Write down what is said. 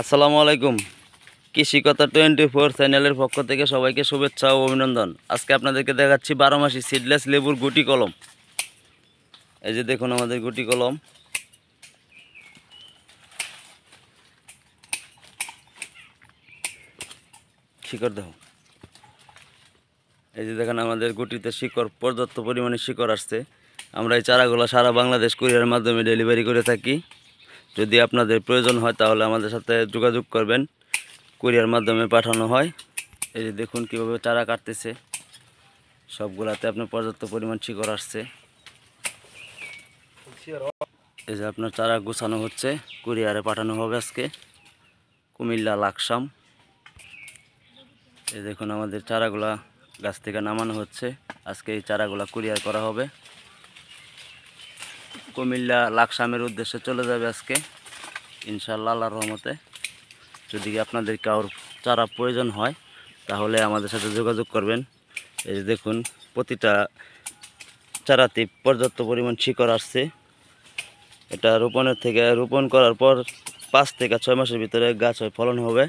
আসসালামু আলাইকুম। কৃষিকথা 24 চ্যানেলের পক্ষ থেকে সবাইকে শুভেচ্ছা ও অভিনন্দন। আজকে আপনাদেরকে দেখাচ্ছি 12 মাসি সিডলেস লেবুর গুটি কলম। এই যে দেখুন আমাদের গুটি কলম। শিকড় দেখো, এই যে দেখেন আমাদের গুটিতে শিকড়, পর্যাপ্ত পরিমাণে শিকড় আসছে। আমরা এই চারাগুলো সারা বাংলাদেশ কুরিয়ারের মাধ্যমে ডেলিভারি করে থাকি। যদি আপনাদের প্রয়োজন হয় তাহলে আমাদের সাথে যোগাযোগ করবেন, কুরিয়ার মাধ্যমে পাঠানো হয়। এই যে দেখুন কীভাবে চারা কাটতেছে, সবগুলাতে আপনার পর্যাপ্ত পরিমাণ শিকড় আসছে। এই যে আপনার চারা গোছানো হচ্ছে, কুরিয়ারে পাঠানো হবে আজকে কুমিল্লা লাকসাম। এই দেখুন আমাদের চারাগুলা গাছ থেকে নামানো হচ্ছে, আজকে এই চারাগুলা কুরিয়ার করা হবে কুমিল্লা লাকসামের উদ্দেশ্যে চলে যাবে আজকে ইনশাআল্লাহ আল্লাহর রহমতে। যদি আপনাদের কারোর চারা প্রয়োজন হয় তাহলে আমাদের সাথে যোগাযোগ করবেন। এই যে দেখুন প্রতিটা চারাতে পর্যাপ্ত পরিমাণ শিকড় আসছে। এটা রোপণ করার পর 5 থেকে 6 মাসের ভিতরে গাছ ফলন হবে।